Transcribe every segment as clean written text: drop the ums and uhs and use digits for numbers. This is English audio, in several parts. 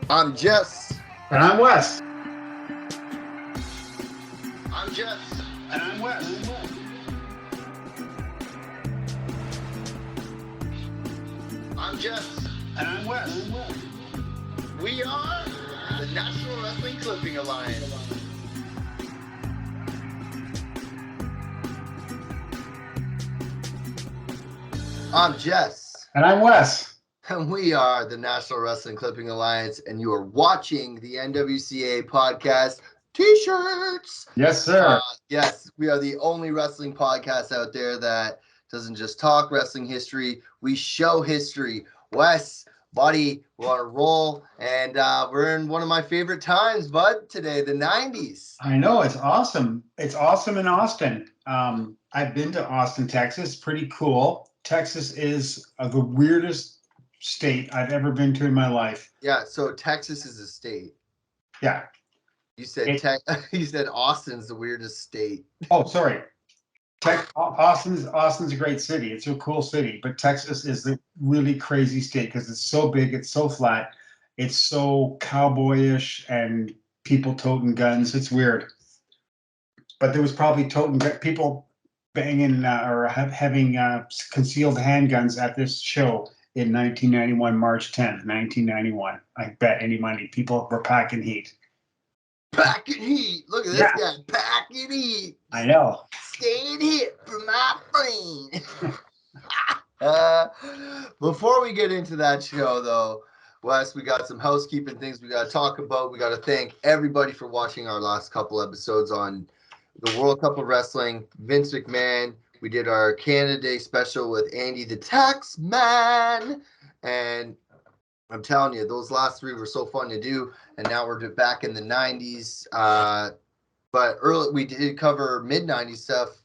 I'm Jess. And I'm Wes. I'm Jess. And I'm Wes. I'm Jess. And I'm Wes. We are the National Wrestling Clipping Alliance. I'm Jess. And I'm Wes. And we are the National Wrestling Clipping Alliance, and you are watching the NWCA Podcast T-shirts. Yes, sir. Yes, we are the only wrestling podcast out there that doesn't just talk wrestling history. We show history. Wes, buddy, we're on a roll, and we're in one of my favorite times, bud, today, the 90s. I know, it's awesome. It's awesome in Austin. I've been to Austin, Texas. Pretty cool. Texas is the weirdest state I've ever been to in my life. Yeah, so Texas is a state. Yeah. You said you said Austin's the weirdest state. Oh, sorry. Austin's a great city. It's a cool city, but Texas is the really crazy state because it's so big, it's so flat, it's so cowboyish, and people toting guns. It's weird. But there was probably people banging or having concealed handguns at this show in 1991, March 10th, 1991. I bet any money people were packing heat. Packing heat. Look at this guy. Packing heat. I know. Staying hit for my friend. Before we get into that show, though, Wes, we got some housekeeping things we got to talk about. We got to thank everybody for watching our last couple episodes on the World Cup of Wrestling. Vince McMahon. We did our Canada Day special with Andy the Tax Man. And I'm telling you, those last three were so fun to do. And now we're back in the 90s. But early, we did cover mid-90s stuff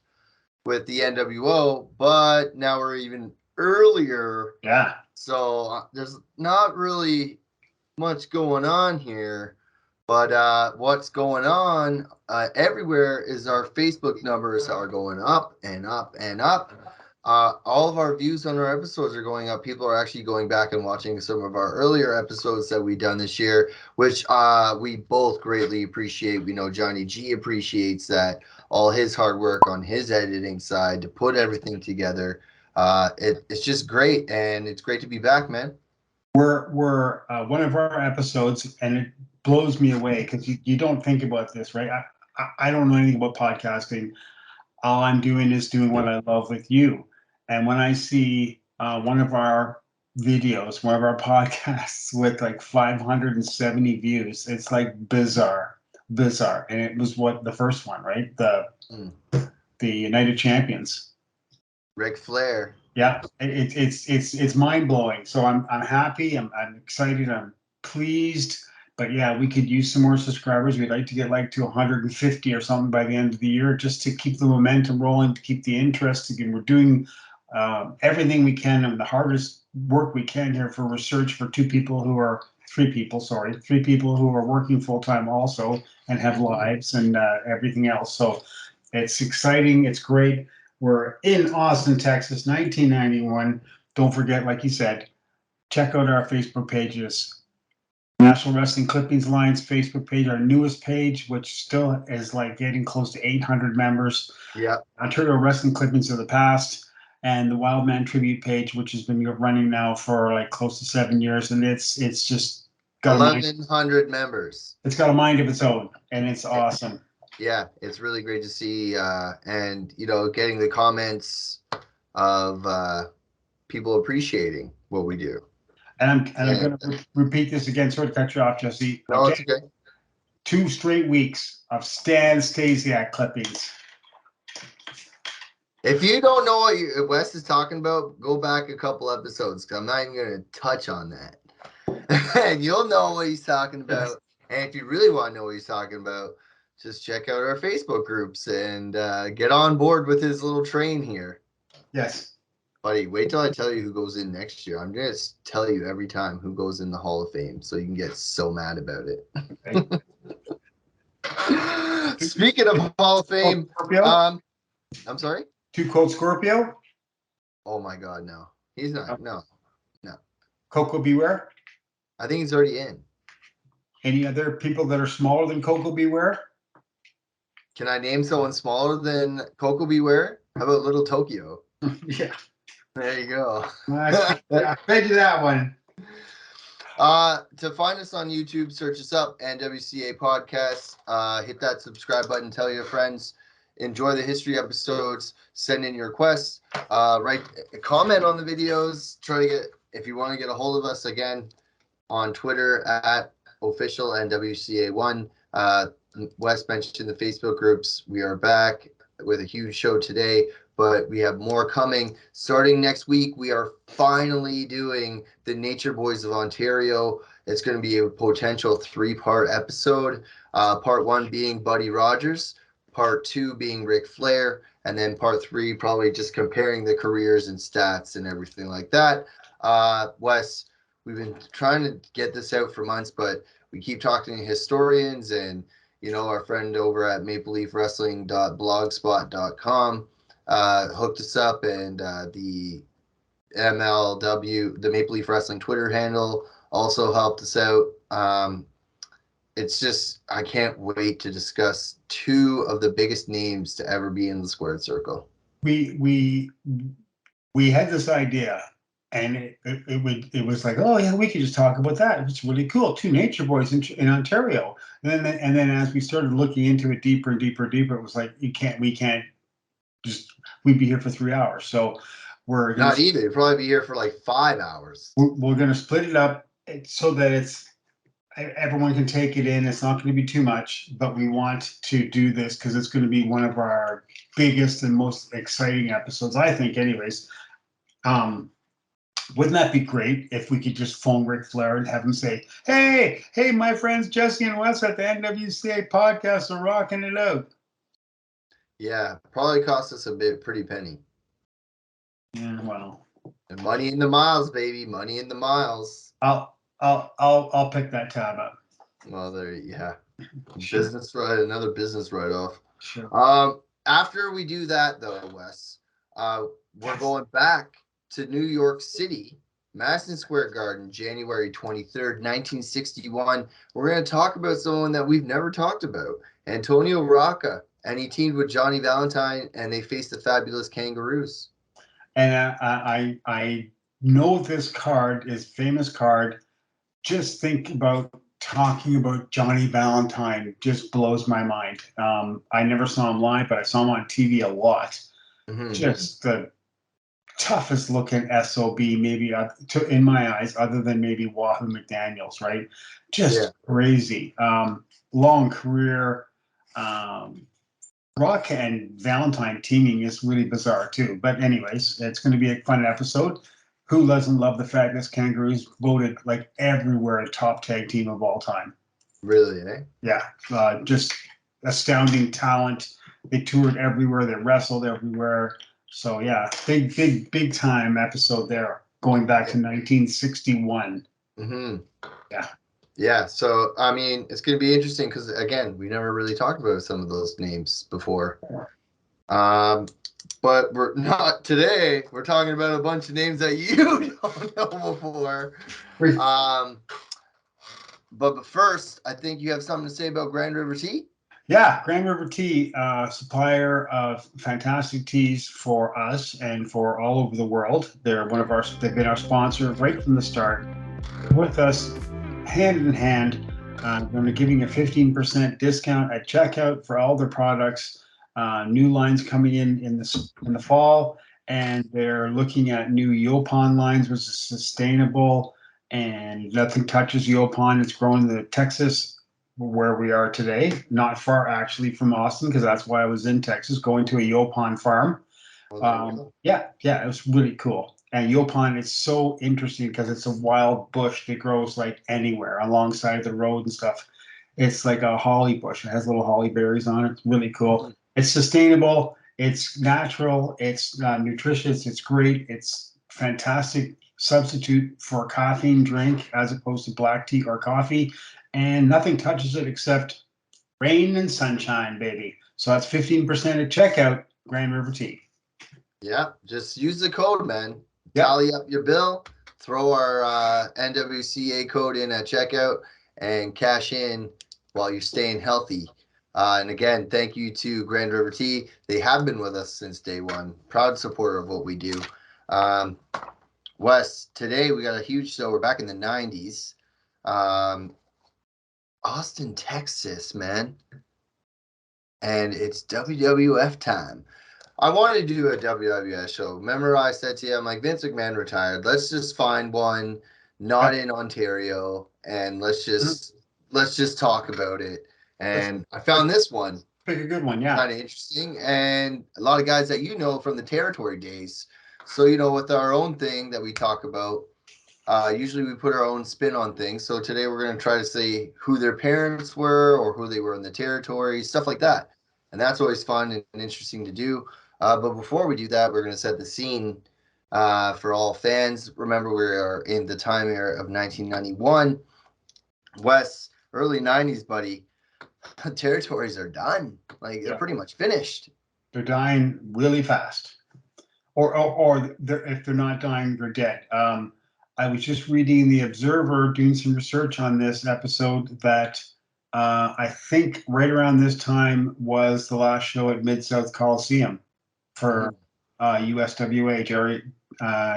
with the NWO. But now we're even earlier. Yeah. So there's not really much going on here. But what's going on everywhere is our Facebook numbers are going up and up and up. All of our views on our episodes are going up. People are actually going back and watching some of our earlier episodes that we've done this year, which we both greatly appreciate. We know Johnny G appreciates that, all his hard work on his editing side to put everything together. It's just great, and it's great to be back, man. We're one of our episodes, and it blows me away because you don't think about this, right? I don't know anything about podcasting. All I'm doing is doing what I love with you. And when I see one of our videos, one of our podcasts with like 570 views, it's like bizarre. And it was the first one, right? The United Champions. Ric Flair. Yeah, it's mind blowing. So I'm happy. I'm excited. I'm pleased. But yeah, we could use some more subscribers. We'd like to get like to 150 or something by the end of the year, just to keep the momentum rolling, to keep the interest. Again, we're doing everything we can and the hardest work we can here for research for three people who are working full time also and have lives and everything else. So it's exciting. It's great. We're in Austin, Texas, 1991. Don't forget, like you said, check out our Facebook pages. National Wrestling Clippings Alliance Facebook page, our newest page, which still is like getting close to 800 members. Yeah. Ontario Wrestling Clippings of the Past, and the Wildman Tribute page, which has been running now for like close to 7 years, and it's just got 1,100 members. It's got a mind of its own, and it's awesome. Yeah, it's really great to see, and getting the comments of people appreciating what we do. And I'm going to repeat this again. Sorry to cut you off, Jesse. No, it's okay. 2 straight weeks of Stan Stasiak clippings. If you don't know what Wes is talking about, go back a couple episodes, because I'm not even going to touch on that. And you'll know what he's talking about. Yes. And if you really want to know what he's talking about, just check out our Facebook groups and get on board with his little train here. Yes. Buddy, wait till I tell you who goes in next year. I'm going to tell you every time who goes in the Hall of Fame, so you can get so mad about it. Okay. Speaking of Hall of Fame, I'm sorry? Too Cold Scorpio? Oh my God, no. He's not. No. Coco Beware? I think he's already in. Any other people that are smaller than Coco Beware? Can I name someone smaller than Coco Beware? How about Little Tokyo? Yeah. There you go. I fed you that one. To find us on YouTube, search us up, NWCA Podcast. Hit that subscribe button. Tell your friends. Enjoy the history episodes. Send in your requests. Write comment on the videos. Try to get, if you want to get a hold of us again, on Twitter at official NWCA1. Wes mentioned the Facebook groups. We are back with a huge show today, but we have more coming. Starting next week, we are finally doing the Nature Boys of Ontario. It's going to be a potential 3-part episode. Part 1 being Buddy Rogers, part 2 being Ric Flair, and then part 3 probably just comparing the careers and stats and everything like that. Wes, we've been trying to get this out for months, but we keep talking to historians and, our friend over at mapleleafwrestling.blogspot.com hooked us up, and the MLW, the Maple Leaf Wrestling Twitter handle, also helped us out. It's just, I can't wait to discuss 2 of the biggest names to ever be in the squared circle. We had this idea, and it was like, oh yeah, we could just talk about that. It's really cool. 2 Nature Boys in Ontario. And then as we started looking into it deeper and deeper, it was like, we can't just, we'd be here for 3 hours. So we're not even. You'd probably be here for like 5 hours. We're going to split it up so that everyone can take it in. It's not going to be too much, but we want to do this because it's going to be one of our biggest and most exciting episodes, I think, anyways. Wouldn't that be great if we could just phone Ric Flair and have him say, hey, my friends Jesse and Wes at the NWCA Podcast are rocking it out. Yeah, probably cost us a pretty penny. Yeah, well. And money in the miles, baby. Money in the miles. I'll pick that tab up. Well, yeah. Sure. Another business write-off. Sure. After we do that, though, Wes, we're going back to New York City, Madison Square Garden, January 23rd, 1961. We're going to talk about someone that we've never talked about, Antonio Rocca, and he teamed with Johnny Valentine, and they faced the Fabulous Kangaroos. And I know this card is famous card. Just think about talking about Johnny Valentine just blows my mind. I never saw him live, but I saw him on TV a lot. Mm-hmm. Just the toughest looking SOB, maybe in my eyes, other than maybe Wahoo McDaniels, right? Just crazy. Long career. Rocca and Valentine teaming is really bizarre too. But anyways, it's going to be a fun episode. Who doesn't love the fact that Kangaroos voted like everywhere a top tag team of all time? Really, eh? Yeah, just astounding talent. They toured everywhere. They wrestled everywhere. So yeah, big time episode there, going back to 1961. Mm-hmm. Yeah. Yeah, so I mean, it's going to be interesting because again, we never really talked about some of those names before. But we're not today. We're talking about a bunch of names that you don't know before. But first, I think you have something to say about Grand River Tea. Yeah, Grand River Tea, supplier of fantastic teas for us and for all over the world. They've been our sponsor right from the start, with us hand in hand. They're giving a 15% discount at checkout for all their products. New lines coming in the fall, and they're looking at new Yopon lines, which is sustainable, and nothing touches Yopon. It's grown in Texas, where we are today, not far actually from Austin, because that's why I was in Texas, going to a Yopon farm. Yeah, it was really cool. And Yopon is so interesting because it's a wild bush that grows like anywhere alongside the road and stuff. It's like a holly bush. It has little holly berries on it. It's really cool. It's sustainable. It's natural. It's nutritious. It's great. It's fantastic substitute for a caffeine drink as opposed to black tea or coffee. And nothing touches it except rain and sunshine, baby. So that's 15% at checkout, Grand River Tea. Yeah, just use the code, man. Tally up your bill, throw our NWCA code in at checkout, and cash in while you're staying healthy. And again, thank you to Grand River Tea. They have been with us since day one. Proud supporter of what we do. Wes, today we got a huge show. We're back in the 90s. Austin, Texas, man. And it's WWF time. I wanted to do a WWF show. Remember I said to you, I'm like, Vince McMahon retired. Let's just find one not in Ontario, and let's just talk about it. And I found this one. Pick a good one, yeah. Kind of interesting. And a lot of guys that you know from the territory days. So, with our own thing that we talk about, usually we put our own spin on things. So today we're going to try to say who their parents were or who they were in the territory, stuff like that. And that's always fun and interesting to do. But before we do that, we're going to set the scene for all fans. Remember, we are in the time era of 1991. Wes, early 90s, buddy. Territories are done. Like, they're pretty much finished. They're dying really fast. Or if they're not dying, they're dead. I was just reading the Observer, doing some research on this episode, that I think right around this time was the last show at Mid-South Coliseum for USWA,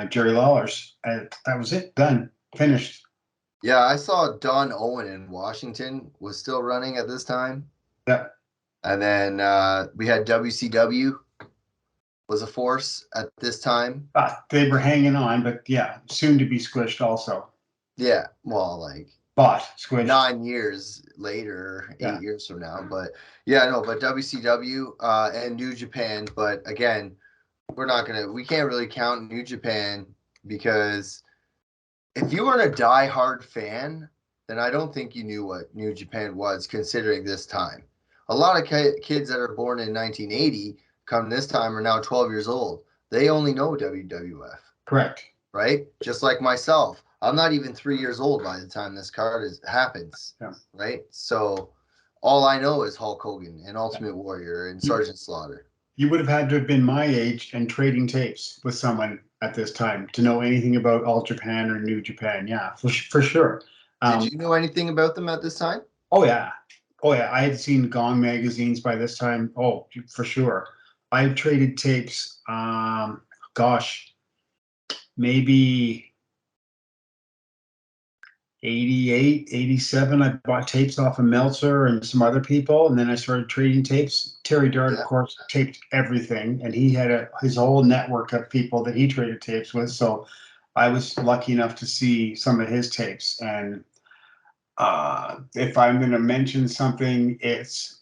Jerry Lawler's. That was it, done, finished. Yeah, I saw Don Owen in Washington was still running at this time. Yeah. And then we had WCW was a force at this time. They were hanging on, but yeah, soon to be squished also. Yeah, well, like squished 9 years later, 8 years from now. But but WCW and New Japan. But again, we can't really count New Japan because if you weren't a diehard fan, then I don't think you knew what New Japan was, considering this time. A lot of kids that are born in 1980 come this time are now 12 years old. They only know WWF. Correct. Right? Just like myself. I'm not even 3 years old by the time this card happens. Yeah. Right? So all I know is Hulk Hogan and Ultimate Warrior and Sergeant Slaughter. You would have had to have been my age and trading tapes with someone at this time to know anything about All Japan or New Japan. Yeah, for sure. Did you know anything about them at this time? Oh, yeah. I had seen Gong magazines by this time. Oh, for sure. I traded tapes, maybe 88, 87. I bought tapes off of Meltzer and some other people, and then I started trading tapes. Terry Dart, of course, taped everything, and he had his whole network of people that he traded tapes with. So I was lucky enough to see some of his tapes. And if I'm going to mention something, it's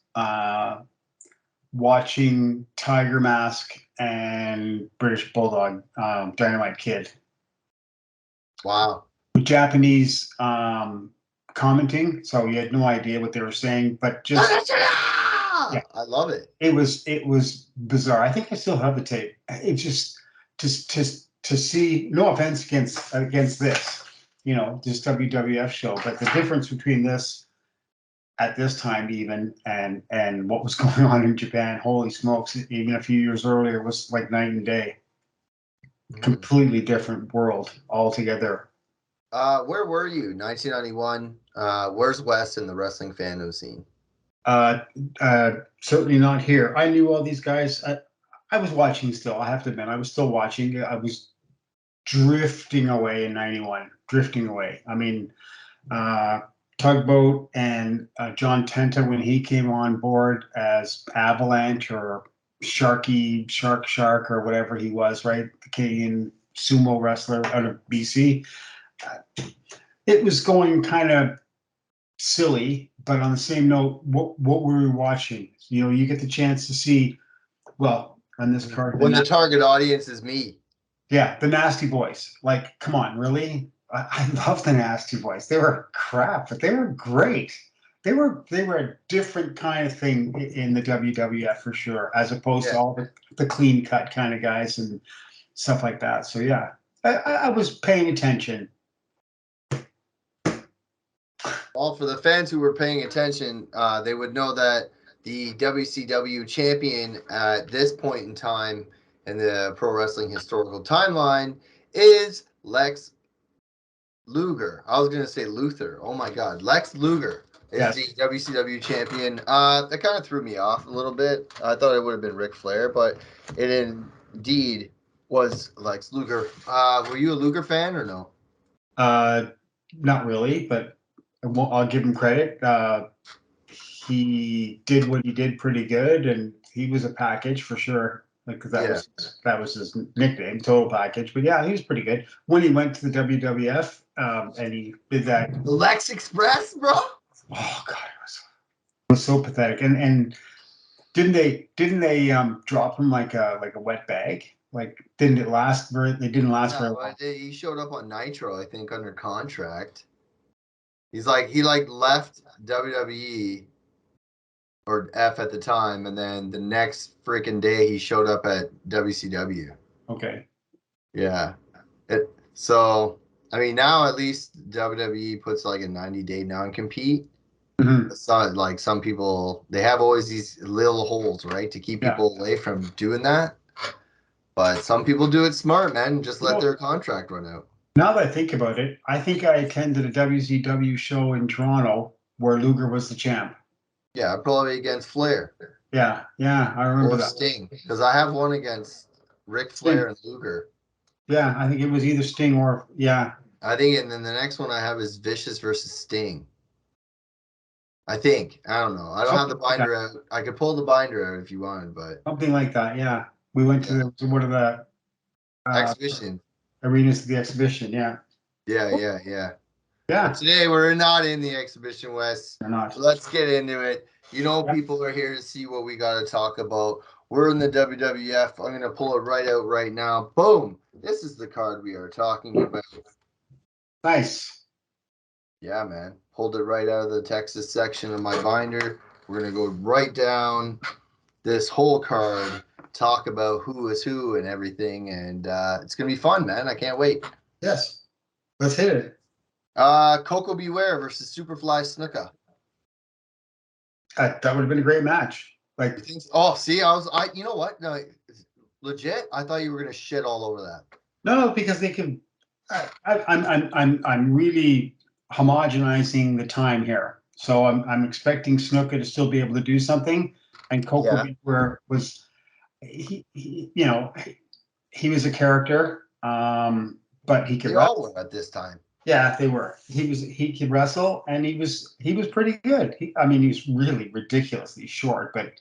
watching Tiger Mask and British Bulldog, Dynamite Kid. Wow. With Japanese commenting, so you had no idea what they were saying, but just I love it. It was bizarre. I think I still have the tape. It just to see, no offense against this, this WWF show, but the difference between this at this time even and what was going on in Japan, holy smokes, even a few years earlier, was like night and day. Completely different world altogether. Where were you? 1991. Where's Wes in the wrestling fandom scene? Certainly not here. I knew all these guys. I was watching still. I have to admit, I was still watching. I was drifting away in 91. Drifting away. I mean, Tugboat and John Tenta, when he came on board as Avalanche or Shark or whatever he was, right? The Canadian sumo wrestler out of BC. It was going kind of silly, but on the same note, what were we watching? You get the chance to see, well, on this card. When the target audience is me. Yeah, the Nasty Boys. Like, come on, really? I love the Nasty Boys. They were crap, but they were great. They were a different kind of thing in the WWF for sure, as opposed to all the clean cut kind of guys and stuff like that. So yeah, I was paying attention. Well, for the fans who were paying attention, they would know that the WCW champion at this point in time in the pro wrestling historical timeline is Lex Luger. I was gonna say Luther. Oh my God, Lex Luger is Yes. the WCW champion. That kind of threw me off a little bit. I thought it would have been Ric Flair, but it indeed was Lex Luger. Were you a Luger fan or no? Not really, but I'll give him credit. He did what he did pretty good, and he was a package for sure. Like, 'cause that was his nickname, Total Package. But yeah, he was pretty good when he went to the WWF, and he did that. The Lex Express, bro. Oh God, it was so pathetic. And didn't they drop him like a wet bag? Like, didn't it last very? They didn't last very long. He showed up on Nitro, I think, under contract. He left WWE or F at the time, and then the next freaking day he showed up at WCW. Okay. Yeah. So I mean, now at least WWE puts like a 90-day non-compete. Mm-hmm. Some people, they have always these little holes, right, to keep people away from doing that. But some people do it smart, man, and just let their contract run out. Now that I think about it, I think I attended a WCW show in Toronto where Luger was the champ. Yeah, probably against Flair. Yeah, I remember that. Sting, because I have one against Ric Flair and Luger. Yeah, I think it was either Sting or I think, and then the next one I have is Vicious versus Sting. I think. I don't know. I don't have the binder out. I could pull the binder out if you wanted, but something like that. Yeah, we went to one of the exhibition arenas of the exhibition. Yeah. But today we're not in the exhibition, Wes. We're not. Let's get into it. People are here to see what we got to talk about. We're in the WWF. I'm going to pull it right out right now. Boom. This is the card we are talking about. Nice. Yeah, man. Pulled it right out of the Texas section of my binder. We're going to go right down this whole card, talk about who is who and everything. And it's going to be fun, man. I can't wait. Yes. Let's hit it. Coco Beware versus Superfly Snuff. That would have been a great match. Like, you know what? No, legit. I thought you were gonna shit all over that. No, because they can. I'm really homogenizing the time here, so I'm expecting Snuka to still be able to do something, and Coco Beware was he was a character, but he could. They all were at this time. Yeah, they were. He could wrestle, and he was pretty good. He was really ridiculously short, but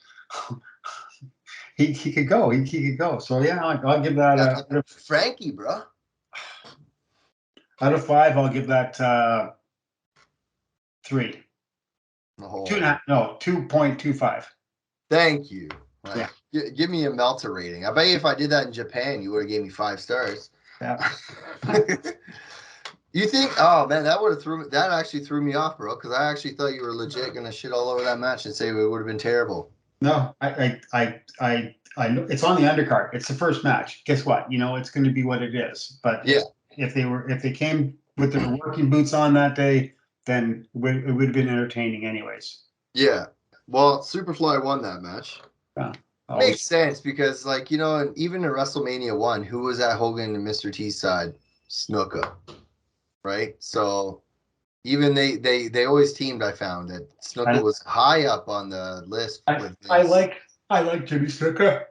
he could go. He could go. So yeah, I'll give that Frankie, bro. Out of 5, I'll give that 3. 2.5. No, 2.25. Thank you. Give me a Melter rating. I bet you if I did that in Japan, you would have gave me 5 stars. Yeah. You think? Oh man, that actually threw me off, bro. Because I actually thought you were legit gonna shit all over that match and say it would have been terrible. No, I know it's on the undercard. It's the first match. Guess what? It's going to be what it is. But if they came with their working boots on that day, then it would have been entertaining, anyways. Yeah. Well, Superfly won that match. Yeah. Makes sense because, and even in WrestleMania 1, who was at Hogan and Mr. T's side? Snuka. Right? So even they always teamed. I found that Snuka was high up on the list. I like Jimmy Snuka.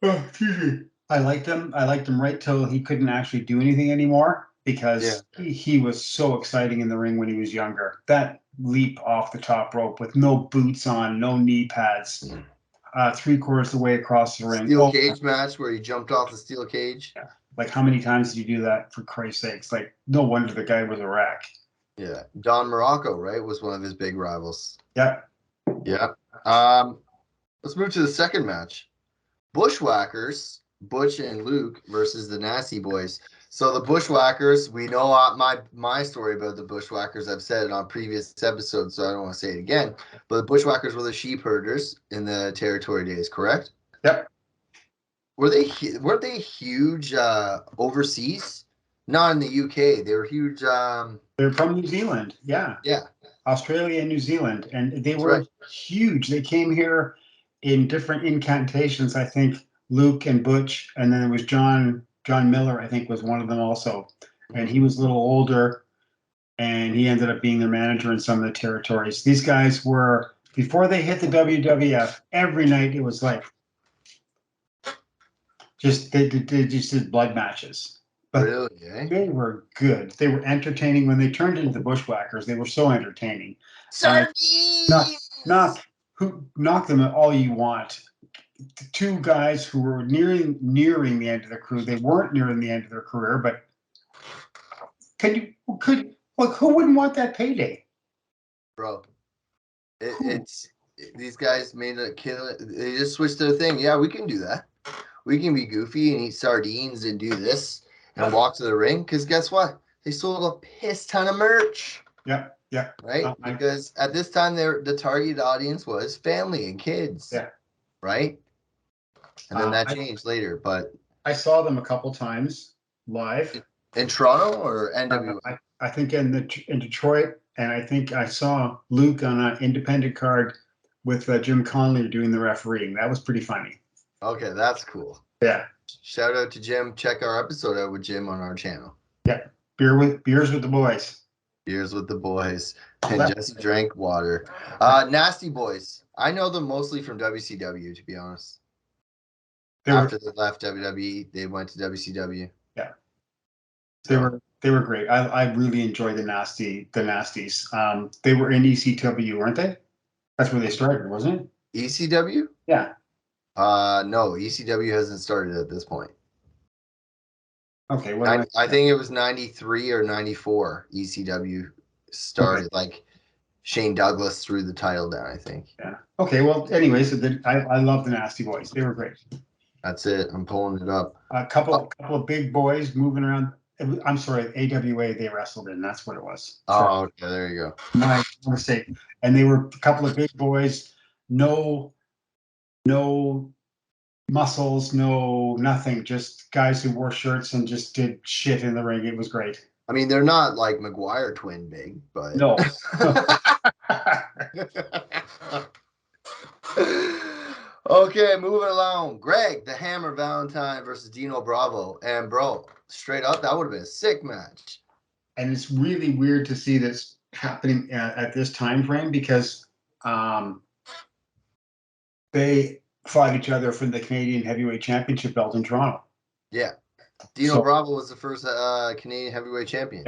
Oh, excuse me. I liked him right till he couldn't actually do anything anymore because he was so exciting in the ring when he was younger. That leap off the top rope with no boots on, no knee pads, 3/4 of the way across the ring. Steel cage match where he jumped off the steel cage. Yeah. Like, how many times did you do that, for Christ's sakes? Like, no wonder the guy was a wreck. Yeah. Don Morocco, right, was one of his big rivals. Yeah. Yeah. Let's move to the second match. Bushwhackers, Butch and Luke versus the Nasty Boys. So the Bushwhackers, we know my story about the Bushwhackers. I've said it on previous episodes, so I don't want to say it again. But the Bushwhackers were the sheep herders in the territory days, correct? Yep. Weren't they huge overseas? Not in the UK. They were huge. They're from New Zealand. Yeah. Yeah. Australia and New Zealand, and they were huge. They came here in different incantations. I think Luke and Butch, and then it was John Miller. I think was one of them also, and he was a little older. and he ended up being their manager in some of the territories. These guys were, before they hit the WWF, every night it was like they just did blood matches. But Really, eh? they were good. They were entertaining. When they turned into the Bushwhackers, they were so entertaining. Sardines! Knock them at all you want. The two guys who were nearing the end of their career. They weren't nearing the end of their career, but who wouldn't want that payday? Bro, it's these guys made a kill. They just switched their thing. Yeah, we can do that. We can be goofy and eat sardines and do this and walk to the ring. Because guess what? They sold a piss ton of merch. Yeah. Right? Because at this time, the target audience was family and kids. Yeah. Right? And then that changed later. But I saw them a couple times live. In Toronto or NWCA? I think in Detroit, and I think I saw Luke on an independent card with Jim Conley doing the refereeing. That was pretty funny. Okay, that's cool. Yeah. Shout out to Jim. Check our episode out with Jim on our channel. Yeah. Beers with the boys. Beers with the boys. And Jesse drank water. Nasty Boys. I know them mostly from WCW, to be honest. After they left WWE, they went to WCW. Yeah. They were great. I really enjoyed the Nasties. They were in ECW, weren't they? That's where they started, wasn't it? ECW? Yeah. No, ECW hasn't started at this point. Okay. I think it was 93 or 94 ECW started. Okay. Like Shane Douglas threw the title down, I think. Yeah. Okay. Well, anyways, I love the Nasty Boys. They were great. That's it. I'm pulling it up. A couple of big boys moving around. I'm sorry, AWA they wrestled in. That's what it was. Oh, okay. There you go. My mistake. And they were a couple of big boys. No muscles, no nothing. Just guys who wore shirts and just did shit in the ring. It was great. I mean, they're not like McGuire twin big, but no. Okay, moving along. Greg the Hammer Valentine versus Dino Bravo. And bro, straight up, that would have been a sick match. And it's really weird to see this happening at this time frame because they fought each other for the Canadian Heavyweight Championship belt in Toronto. Yeah. Dino Bravo was the first Canadian Heavyweight Champion.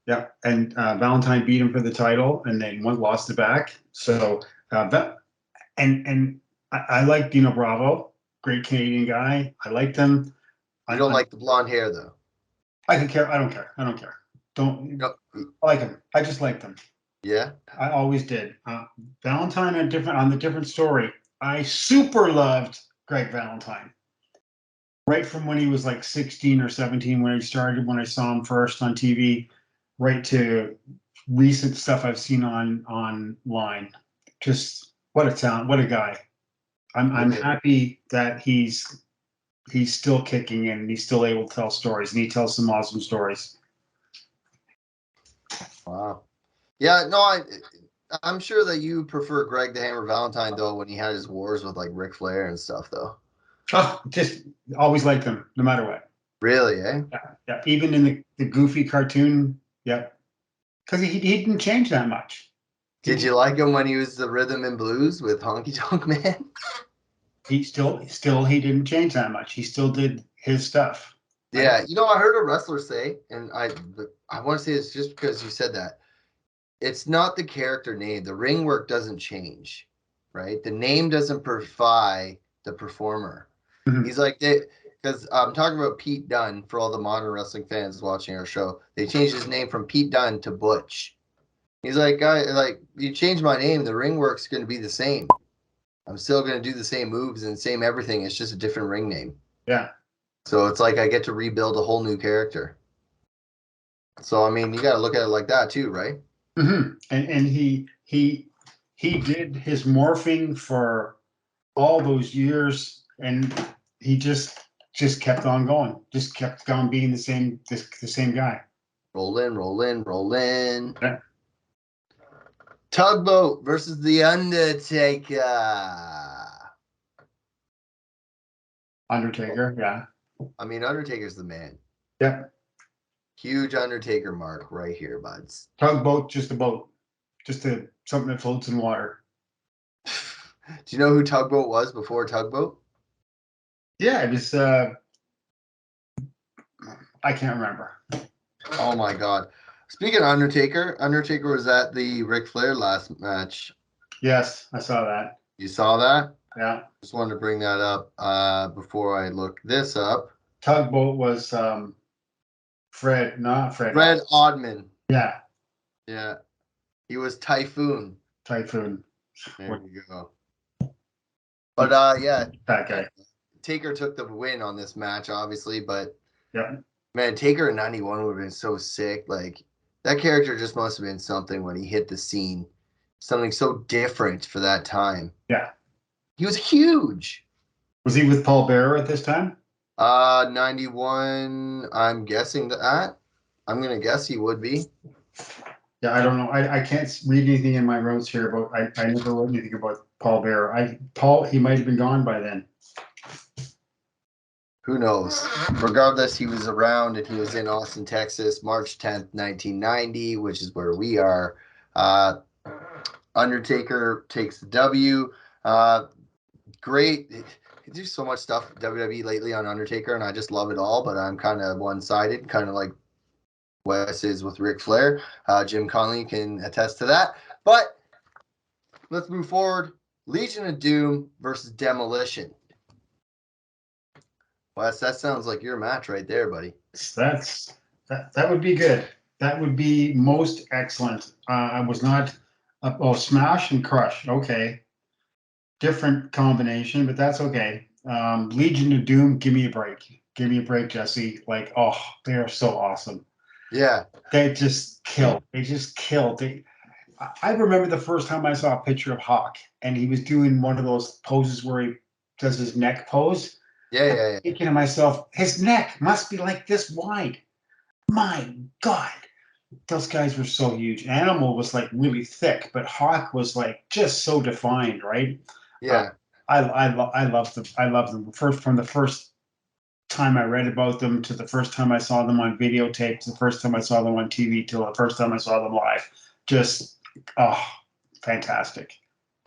Yeah. And Valentine beat him for the title and then lost it back. So, I like Dino Bravo, great Canadian guy. I liked him. I don't like the blonde hair though. I don't care. I like him. I just liked him. Yeah. I always did. Valentine on the different story. I super loved Greg Valentine. Right from when he was like 16 or 17 when he started, when I saw him first on TV, right to recent stuff I've seen online. Just what a talent, what a guy. I'm happy that he's still kicking and he's still able to tell stories, and he tells some awesome stories. Wow. Yeah, no, I'm sure that you prefer Greg the Hammer Valentine though when he had his wars with like Ric Flair and stuff though. Oh, just always liked him, no matter what. Really, eh? Yeah. Even in the goofy cartoon, yeah. Because he didn't change that much. Did you like him when he was the Rhythm and Blues with Honky Tonk Man? He he didn't change that much. He still did his stuff. Yeah, I heard a wrestler say, and I want to say it's just because you said that. It's not the character name. The ring work doesn't change, right? The name doesn't defy the performer. Mm-hmm. He's like, because I'm talking about Pete Dunne for all the modern wrestling fans watching our show. They changed his name from Pete Dunne to Butch. He's like, you change my name, the ring work's going to be the same. I'm still going to do the same moves and same everything. It's just a different ring name. Yeah. So it's like I get to rebuild a whole new character. So, I mean, you got to look at it like that too, right? Mm-hmm. And he did his morphing for all those years, and he just kept on going. Just kept on being the same guy. Roll in. Yeah. Tugboat versus the Undertaker. Undertaker, yeah. I mean, Undertaker's the man. Yeah. Huge Undertaker mark right here, buds. Tugboat, just a boat. Something that floats in water. Do you know who Tugboat was before Tugboat? Yeah, it was, I can't remember. Oh my God. Speaking of Undertaker was at the Ric Flair last match. Yes, I saw that. You saw that? Yeah. Just wanted to bring that up before I look this up. Tugboat was Fred, not Fred. Fred Oddman. Yeah, Yeah. He was Typhoon. Typhoon. There you go. But yeah. That guy. Taker took the win on this match, obviously, but Yeah. man, Taker in 91 would have been so sick. Like, that character just must have been something when he hit the scene. Something so different for that time. Yeah. He was huge. Was he with Paul Bearer at this time? 91, I'm guessing that. I'm going to guess he would be. Yeah, I don't know. I can't read anything in my notes here about, I never wrote anything about Paul Bearer. He might have been gone by then. Who knows? Regardless, he was around and he was in Austin, Texas, March 10th, 1990, which is where we are. Undertaker takes the W. Great. They do so much stuff WWE lately on Undertaker, and I just love it all, but I'm kind of one-sided, kind of like Wes is with Ric Flair. Jim Conley can attest to that. But let's move forward. Legion of Doom versus Demolition. Wes, that sounds like your match right there, buddy. That would be good. That would be most excellent. I was not. Smash and Crush. Okay, different combination, but that's okay. Legion of Doom. Give me a break. Give me a break, Jesse. Like, oh, they are so awesome. Yeah. They just killed. I remember the first time I saw a picture of Hawk, and he was doing one of those poses where he does his neck pose. Yeah. Thinking to myself, his neck must be like this wide. My God, those guys were so huge. Animal was like really thick, but Hawk was like just so defined, right? Yeah. I love them. I love them. From the first time I read about them to the first time I saw them on videotape, to the first time I saw them on TV, till the first time I saw them live. Just fantastic.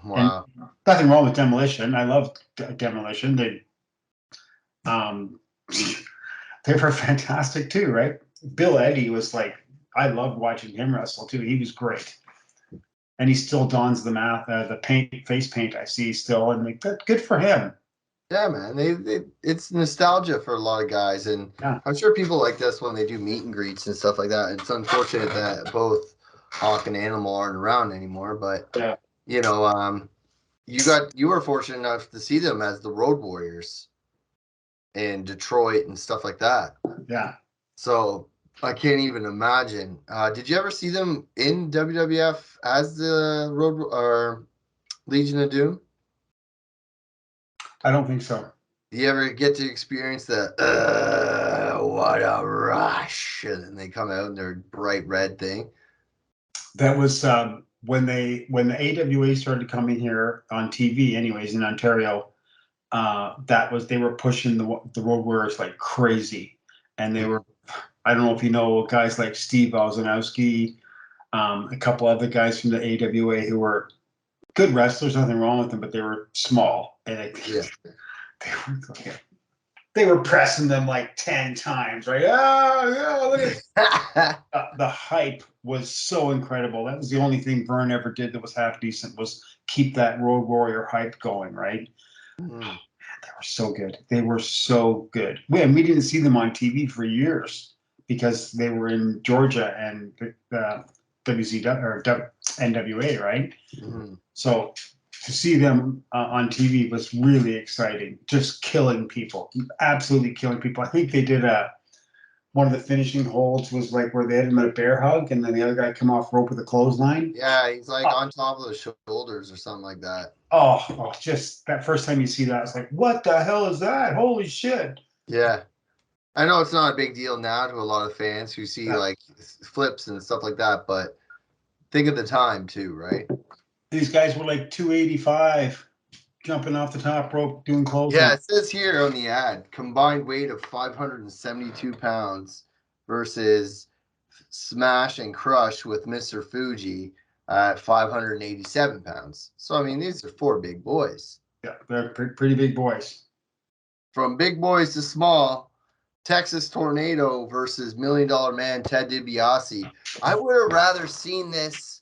Wow. And nothing wrong with Demolition. I love Demolition. They were fantastic too, right? Bill Eddy was like, I loved watching him wrestle too. He was great, and he still dons the face paint I see still, and like that, good for him. Yeah, man. It's nostalgia for a lot of guys, and Yeah. I'm sure people like this when they do meet and greets and stuff like that. It's unfortunate that both Hawk and Animal aren't around anymore, but Yeah. you know, you were fortunate enough to see them as the Road Warriors in Detroit and stuff like that. Yeah. So I can't even imagine. Did you ever see them in WWF as the Road or Legion of Doom? I don't think so. Do you ever get to experience the what a rush, and then they come out in their bright red thing? That was when the AWA started coming here on TV, anyways, in Ontario. They were pushing the Road Warriors like crazy, and they were. I don't know if you know guys like Steve Ozanowski, a couple other guys from the AWA who were good wrestlers, nothing wrong with them, but they were small, and they were pressing them like 10 times, right? Look at the hype was so incredible. That was the only thing Vern ever did that was half decent, was keep that Road Warrior hype going, right? They were so good. They were so good. We didn't see them on TV for years because they were in Georgia and WCW or NWA, right? Mm-hmm. So to see them on TV was really exciting. Just killing people, absolutely killing people. I think they did one of the finishing holds was like where they had him at a bear hug, and then the other guy come off rope with a clothesline. Yeah, he's like on top of the shoulders or something like that. Oh, just that first time you see that, it's like, what the hell is that? Holy shit! Yeah. I know it's not a big deal now to a lot of fans who see like flips and stuff like that, but think of the time too, right? These guys were like 285, jumping off the top rope, doing close. Yeah, it says here on the ad, combined weight of 572 pounds, versus Smash and Crush with Mr. Fuji at 587 pounds. So, I mean, these are 4 big boys. Yeah, they're pretty big boys. From big boys to small, Texas Tornado versus $1 Million Man Ted DiBiase. I would have rather seen this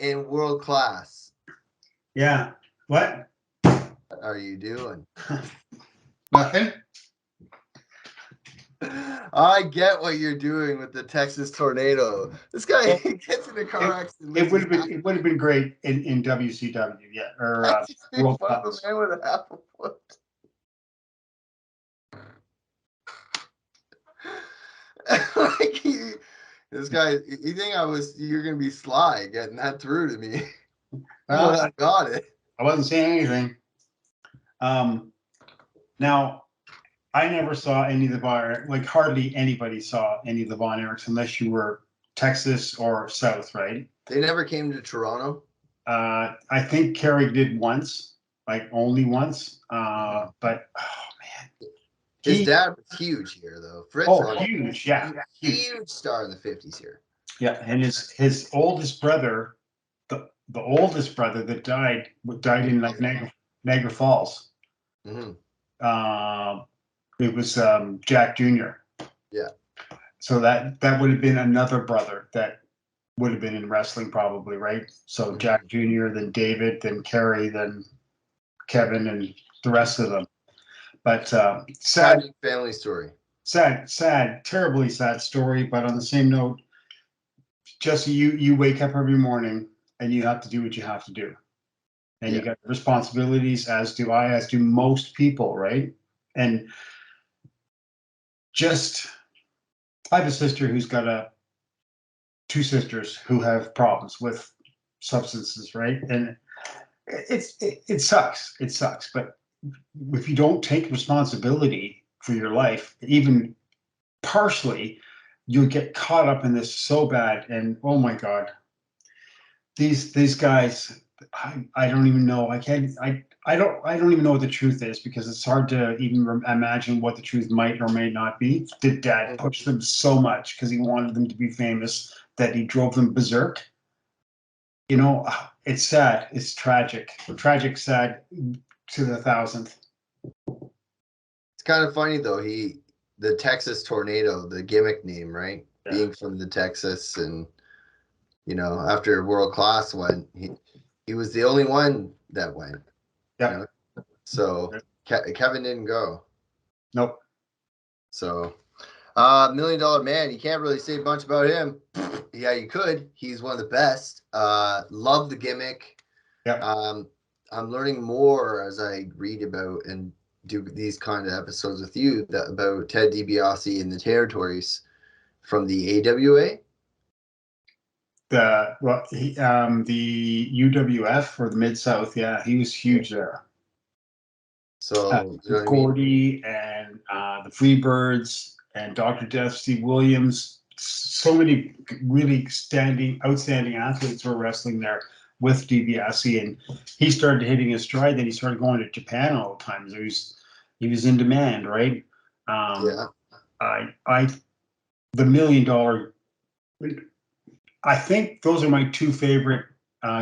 in world class. Yeah. What? What are you doing? Nothing. I get what you're doing with the Texas Tornado. This guy gets in a car accident. It would have been great in WCW, yeah, or World Fun of Cup. a man with a half a foot. Like this guy, you think you're gonna be sly getting that through to me? Well, I got it. I wasn't saying anything. Now, I never saw any of the Von, hardly anybody saw any of the Von Erichs unless you were Texas or South, right? They never came to Toronto. I think Kerry did once, only once. But oh man, His dad was huge here, though. Fritz, huge, yeah, huge star in the 50s here. Yeah, and his oldest brother, the oldest brother that died in Niagara Falls. Mm-hmm. It was Jack Jr. Yeah. So that would have been another brother that would have been in wrestling probably, right? So Jack Jr., then David, then Kerry, then Kevin, and the rest of them. But sad family story. Sad, terribly sad story. But on the same note, Jesse, you wake up every morning and you have to do what you have to do. And you got responsibilities, as do I, as do most people, right? And I have a sister who's got 2 sisters who have problems with substances, right? And it sucks. It sucks. But if you don't take responsibility for your life, even partially, you'll get caught up in this so bad. And oh my God, these guys, I don't even know. I don't even know what the truth is, because it's hard to even imagine what the truth might or may not be. Did Dad push them so much because he wanted them to be famous that he drove them berserk? It's sad. It's tragic. Tragic, sad to the 1000th. It's kind of funny though. The Texas Tornado, the gimmick name, right? Yeah. Being from the Texas, and after World Class went, he was the only one that went. Yeah. So Kevin didn't go. Nope. So, $1 Million Man, you can't really say a bunch about him. Yeah, you could. He's one of the best. Love the gimmick. Yeah. I'm learning more as I read about and do these kind of episodes with you about Ted DiBiase and the territories from the AWA. The UWF, or the Mid-South, yeah, he was huge there. So Gordy and the Freebirds and Dr. Death, Steve Williams, so many really outstanding athletes were wrestling there with DiBiase, and he started hitting his stride. Then he started going to Japan all the time. So he was in demand, right? The $1 Million. I think those are my 2 favorite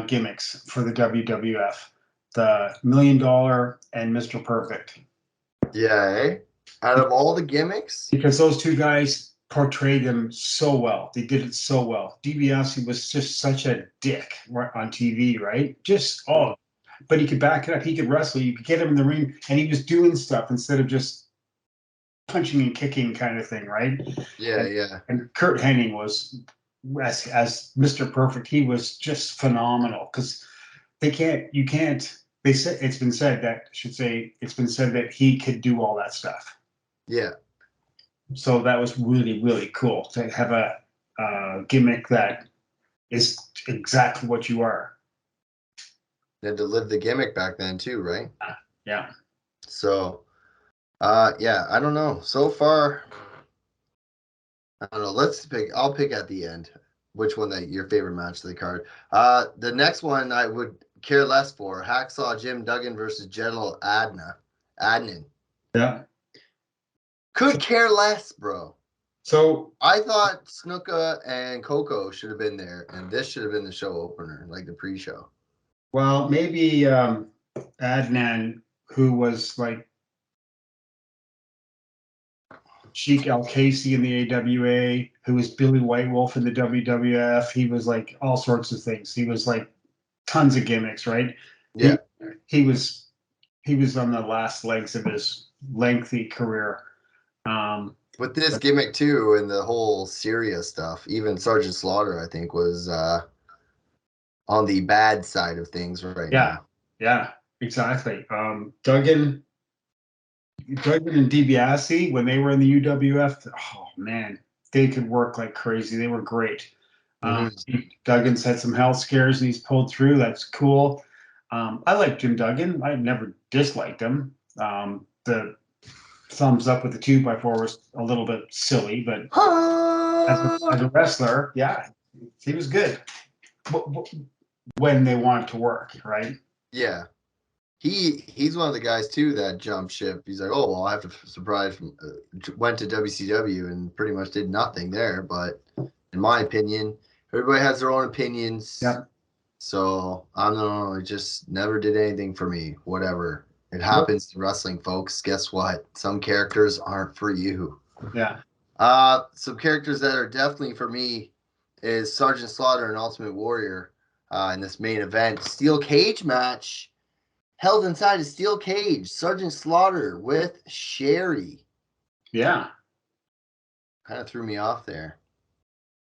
gimmicks for the WWF: the $1 Million and Mr. Perfect. Yeah, eh? Out of all the gimmicks, because those 2 guys portrayed them so well. They did it so well. DiBiase was just such a dick on TV, right? But he could back it up. He could wrestle. You could get him in the ring, and he was doing stuff instead of just punching and kicking kind of thing, right? Yeah. And Kurt Hennig was, as Mr. Perfect, he was just phenomenal, because it's been said that he could do all that stuff. Yeah. So that was really, really cool to have a gimmick that is exactly what you are. And to live the gimmick back then too, right? Yeah. So, I don't know. So far, I don't know. I'll pick at the end which one your favorite match of the card. The next one I would care less for: Hacksaw Jim Duggan versus General Adnan. Yeah. Could care less, bro. So I thought Snuka and Coco should have been there, and this should have been the show opener, like the pre-show. well, maybe Adnan, who was like Sheik Al Casey in the AWA, who was Billy White Wolf in the WWF. He was like all sorts of things. He was like tons of gimmicks, right? Yeah. He was on the last legs of his lengthy career. With this gimmick too, and the whole Syria stuff, even Sergeant Slaughter, I think, was on the bad side of things right now. Yeah, exactly. Duggan and Dibiase, when they were in the UWF, oh man, they could work like crazy. They were great. Duggan's had some health scares and he's pulled through. That's cool. I like Jim Duggan. I've never disliked him. The thumbs up with the 2x4 was a little bit silly, but as a wrestler, yeah, he was good when they wanted to work, right? Yeah. He's one of the guys too that jumped ship. He's like, oh, well, I have to surprise. Went to WCW and pretty much did nothing there. But in my opinion, everybody has their own opinions. Yeah. So I don't know. It just never did anything for me. Whatever. It happens to wrestling, folks. Guess what? Some characters aren't for you. Yeah. Some characters that are definitely for me is Sergeant Slaughter and Ultimate Warrior in this main event. Steel cage match. Held inside a steel cage, Sergeant Slaughter with Sherry. Yeah. Kind of threw me off there.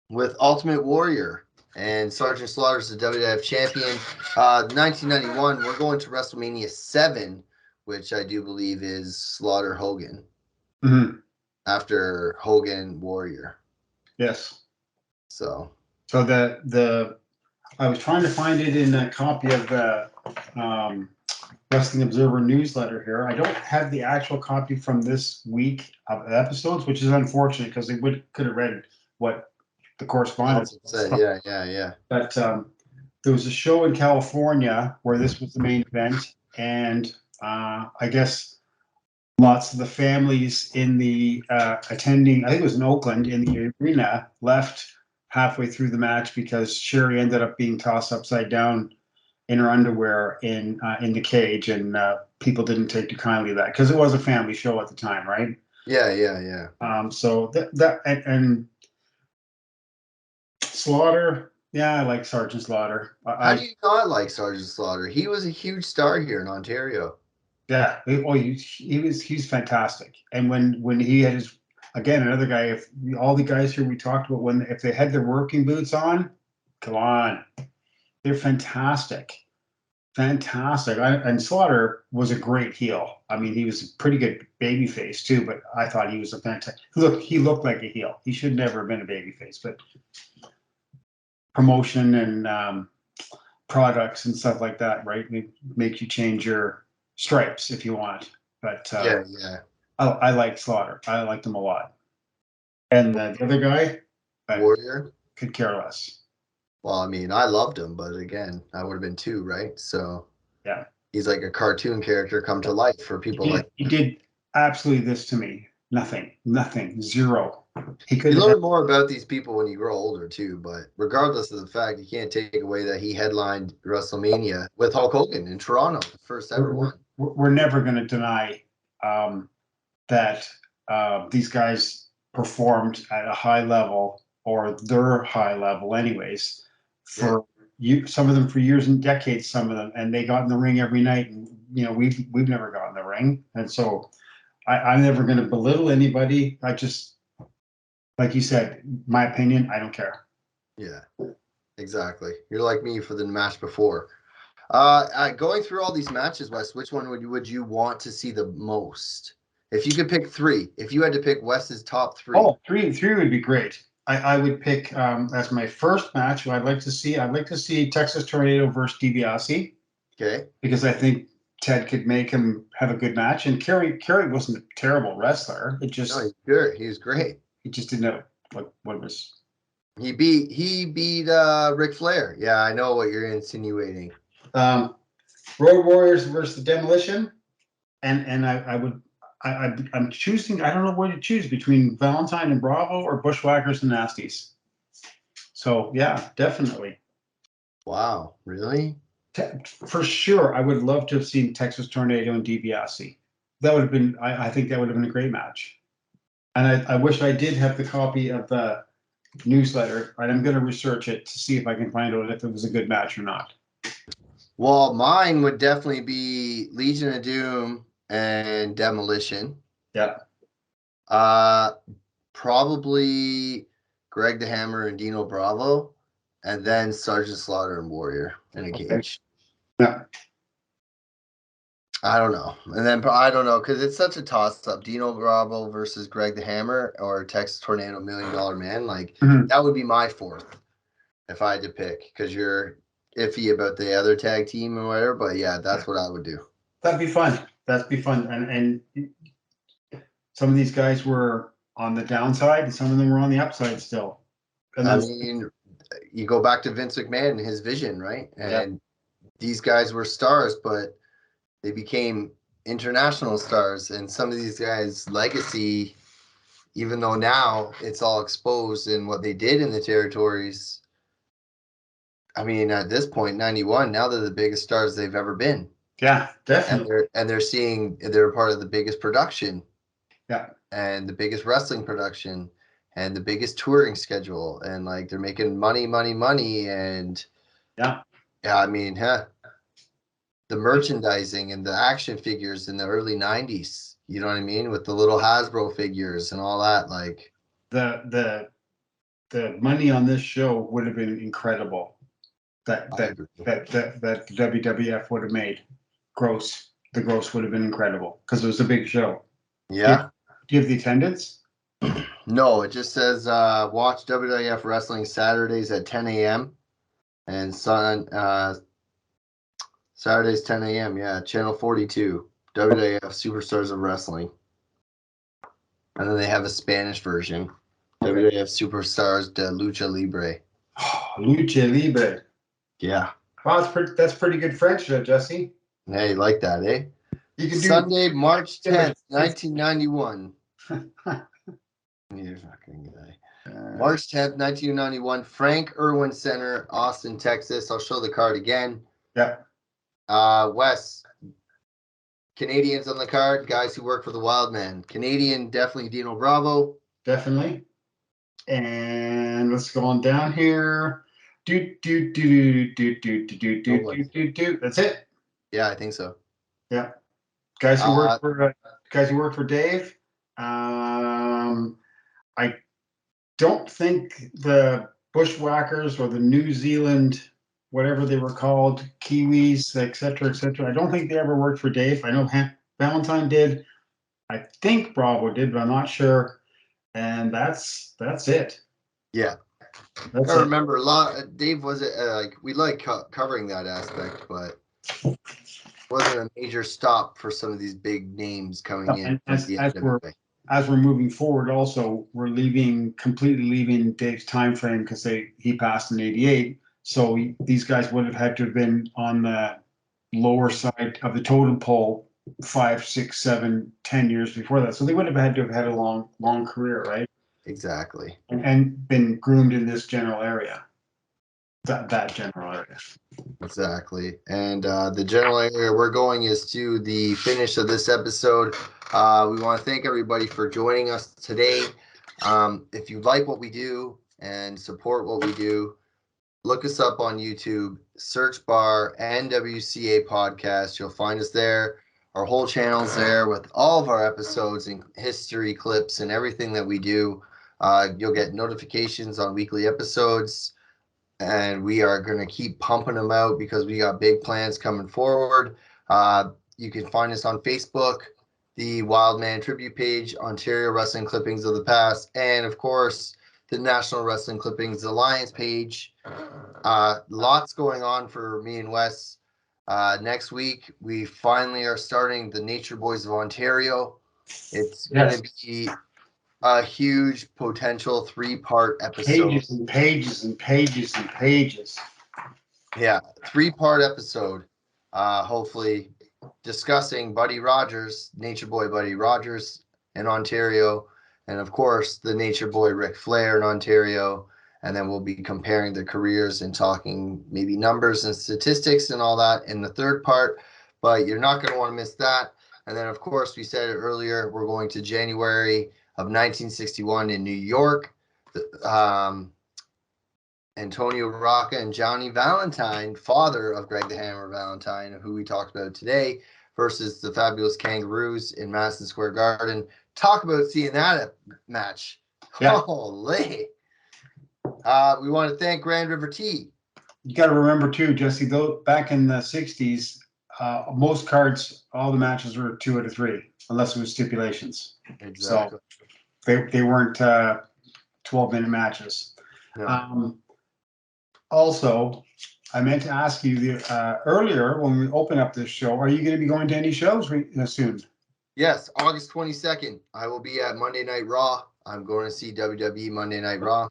With Ultimate Warrior. And Sergeant Slaughter's the WWF champion. 1991, we're going to WrestleMania 7, which I do believe is Slaughter Hogan. Mm-hmm. After Hogan Warrior. Yes. So the I was trying to find it in a copy of the Wrestling Observer newsletter here. I don't have the actual copy from this week of episodes, which is unfortunate because they could have read what the correspondence said. Yeah. But there was a show in California where this was the main event, and I guess lots of the families in the attending, I think it was in Oakland, in the arena, left halfway through the match because Sherry ended up being tossed upside down in her underwear in the cage, and people didn't take too kindly to that because it was a family show at the time, right? Yeah. So that and Slaughter, yeah, I like Sergeant Slaughter. How do you not like Sergeant Slaughter? He was a huge star here in Ontario. Yeah, he's fantastic. And when he had his, again, another guy, if all the guys here we talked about, if they had their working boots on, come on, they're fantastic. And Slaughter was a great heel. I mean, he was a pretty good baby face too, but I thought he was a fantastic. Look, he looked like a heel. He should never have been a baby face, but promotion and products and stuff like that, right? It makes you change your stripes if you want. But yeah. I like Slaughter. I liked him a lot. And the other guy, Warrior, could care less. Well, I mean, I loved him, but again, I would have been 2, right? So yeah, he's like a cartoon character come to life for people he did absolutely this to me. Nothing, zero. You learn more about these people when you grow older too, but regardless of the fact, you can't take away that he headlined WrestleMania with Hulk Hogan in Toronto, the first ever one. We're never going to deny that these guys performed at a high level, or their high level anyways, for some of them for years and decades, some of them, and they got in the ring every night, and we've never got in the ring, and so I'm never going to belittle anybody. I just, like you said, my opinion, I don't care. Yeah, exactly. You're like me for the match before. Going through all these matches, Wes, which one would you want to see the most? If you could pick 3, if you had to pick Wes's top 3. Oh, three would be great. I would pick as my first match. I'd like to see Texas Tornado versus Dibiase. Okay. Because I think Ted could make him have a good match, and Kerry wasn't a terrible wrestler. It just he's good. He was great. He just didn't know what was. He beat Ric Flair. Yeah, I know what you're Road Warriors versus the Demolition, and I would I'm choosing. I don't know what to choose between Valentine and Bravo or Bushwhackers and Nasties. So yeah, definitely. Wow, really? For sure, I would love to have seen Texas Tornado and Dibiase. That would have been. I think that would have been a great match. And I wish I did have the copy of the newsletter. And I'm going to research it to see if I can find out if it was a good match or not. Well, mine would definitely be Legion of Doom and Demolition. Yeah. Probably Greg the Hammer and Dino Bravo, and then Sergeant Slaughter and Warrior in a cage. Yeah. I don't know. And then I don't know because it's such a toss-up. Dino Bravo versus Greg the Hammer or Texas Tornado $1 Million Man. Like, that would be my fourth if I had to pick because you're iffy about the other tag team or whatever. But yeah, that's what I would do. That'd be fun. That'd be fun. And some of these guys were on the downside and some of them were on the upside still. And I mean, you go back to Vince McMahon and his vision, right? And these guys were stars, but they became international stars. And some of these guys' legacy, even though now it's all exposed in what they did in the territories, I mean, at this point, 91, now they're the biggest stars they've ever been. Yeah, definitely. And they're part of the biggest production. Yeah. And the biggest wrestling production and the biggest touring schedule. And like they're making money. And I mean, the merchandising and the action figures in the early 90s, you know what I mean? With the little Hasbro figures and all that. Like the money on this show would have been incredible. That the WWF would have made gross. The gross would have been incredible because it was a big show. Yeah. Do you have the attendance? No, it just says watch WWF Wrestling Saturdays at 10 a.m. and Saturdays 10 a.m. Yeah, channel 42, WWF Superstars of Wrestling. And then they have a Spanish version, WWF Superstars de Lucha Libre. Lucha Libre. Yeah. Wow, that's pretty good French, Jesse. Hey, you like that, eh? You can do Sunday, March 10th, 1991. You're fucking guy. March 10th, 1991, Frank Irwin Center, Austin, Texas. I'll show the card again. Yeah. Wes, Canadians on the card, guys who work for the Wild Man. Canadian, definitely Dino Bravo. Definitely. And let's go on down here. That's it. Yeah, I think so. Yeah. Guys who work for Dave. I don't think the Bushwhackers or the New Zealand, whatever they were called, Kiwis, etc., I don't think they ever worked for Dave. I know Valentine did. I think Bravo did, but I'm not sure. And that's it. Yeah. I remember a lot. Dave wasn't like we like covering that aspect, but wasn't a major stop for some of these big names coming in. As we're moving forward, also we're completely leaving Dave's time frame because he passed in '88. So these guys would have had to have been on the lower side of the totem pole 5, 6, 7, 10 years before that. So they would have had to have had a long career, right? Exactly. And been groomed in this general area. That general area. Exactly. And the general area we're going is to the finish of this episode. We want to thank everybody for joining us today. If you like what we do and support what we do, look us up on YouTube, search bar NWCA Podcast. You'll find us there. Our whole channel's there with all of our episodes and history clips and everything that we do. You'll get notifications on weekly episodes. And we are going to keep pumping them out because we got big plans coming forward. You can find us on Facebook, the Wildman Tribute page, Ontario Wrestling Clippings of the Past, and of course, the National Wrestling Clippings Alliance page. Lots going on for me and Wes. Next week, we finally are starting the Nature Boys of Ontario. It's going to be a huge potential 3-part episode. Pages and pages and pages and pages. Yeah, 3-part episode. Hopefully discussing Buddy Rogers, Nature Boy Buddy Rogers in Ontario, and of course the Nature Boy Ric Flair in Ontario. And then we'll be comparing the careers and talking maybe numbers and statistics and all that in the third part. But you're not going to want to miss that. And then, of course, we said it earlier, we're going to January of 1961 in New York. Antonio Rocca and Johnny Valentine, father of Greg the Hammer Valentine, who we talked about today, versus the Fabulous Kangaroos in Madison Square Garden. Talk about seeing that match. Yeah. Holy. We want to thank Grand River Tea. You got to remember too, Jesse, though, back in the 60s, most cards, all the matches were 2 out of 3, unless it was stipulations. Exactly. So they weren't 12-minute matches. No. Also, I meant to ask you earlier when we opened up this show, are you going to be going to any shows soon? Yes, August 22nd, I will be at Monday Night Raw. I'm going to see WWE Monday Night Raw.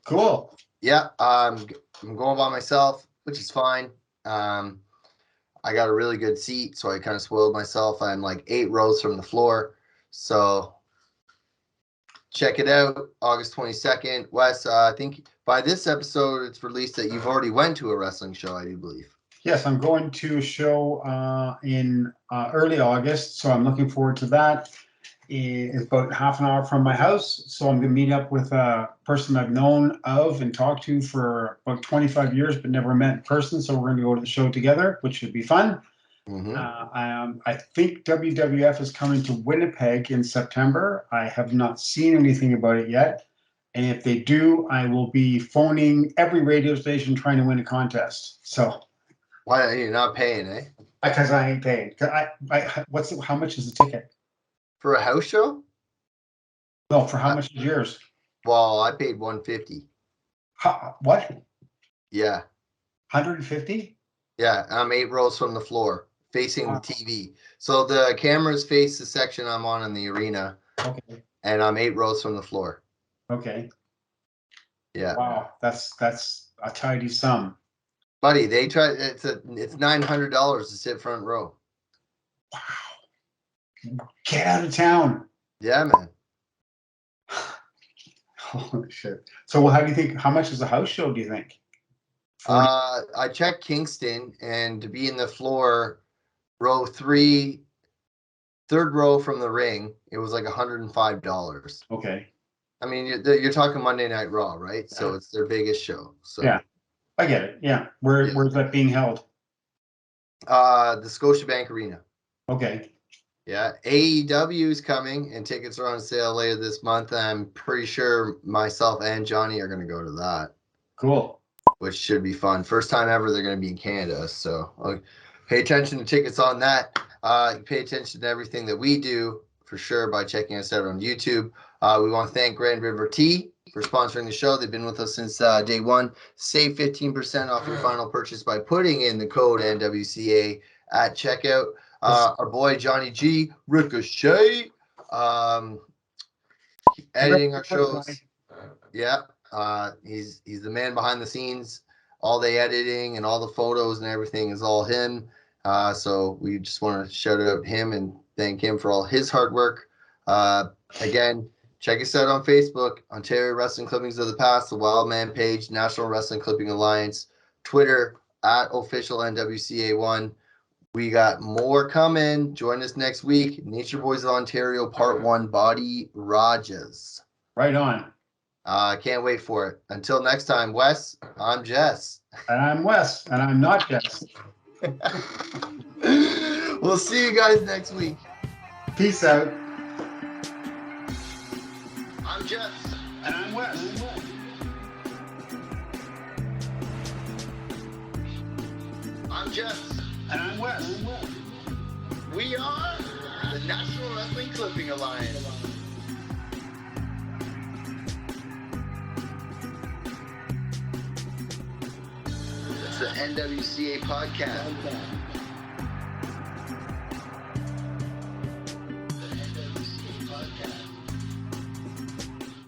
Cool. Yeah, I'm going by myself, which is fine. I got a really good seat, so I kind of spoiled myself. I'm like 8 rows from the floor. So check it out, August 22nd. Wes, I think by this episode, it's released that you've already went to a wrestling show, I do believe. Yes, I'm going to a show in early August, so I'm looking forward to that. It's about half an hour from my house, so I'm going to meet up with a person I've known of and talked to for about 25 years, but never met in person. So we're going to go to the show together, which should be fun. Mm-hmm. I think WWF is coming to Winnipeg in September. I have not seen anything about it yet. And if they do, I will be phoning every radio station trying to win a contest. So Why are you not paying, eh? Because I ain't paying. How much is the ticket? For a house show? No, for how much is yours? Well, I paid $150. What? Yeah. 150? Yeah, I'm 8 rows from the floor, facing the TV. So the cameras face the section I'm on in the arena. Okay. And I'm 8 rows from the floor. Okay. Yeah. Wow, that's a tidy sum. Buddy, they try. It's $900 to sit front row. Wow. Get out of town. Yeah, man. Holy shit. So how do you think, how much is a house show, do you think? I checked Kingston, and to be in the floor, row 3, third row from the ring, it was like $105. Okay. I mean, you're talking Monday Night Raw, right? So it's their biggest show. So yeah, I get it. Yeah. Where's that being held? The Scotiabank Arena. Okay. Yeah, AEW is coming, and tickets are on sale later this month. I'm pretty sure myself and Johnny are going to go to that. Cool. Which should be fun. First time ever they're going to be in Canada. So pay attention to tickets on that. Pay attention to everything that we do, for sure, by checking us out on YouTube. We want to thank Grand River Tea for sponsoring the show. They've been with us since day one. Save 15% off your final purchase by putting in the code NWCA at checkout. Our boy Johnny G, Ricochet, editing our shows. Yeah, he's the man behind the scenes. All the editing and all the photos and everything is all him. So we just want to shout out him and thank him for all his hard work. Again, check us out on Facebook, Ontario Wrestling Clippings of the Past, the Wild Man page, National Wrestling Clipping Alliance, Twitter at official NWCA1. We got more coming. Join us next week. Nature Boys of Ontario Part 1, Body Rajas. Right on. Can't wait for it. Until next time, Wes, I'm Jess. And I'm Wes, and I'm not Jess. We'll see you guys next week. Peace out. I'm Jess. And I'm Wes. I'm Jess. And I'm Wes. We are the National Wrestling Clipping Alliance. It's the NWCA Podcast.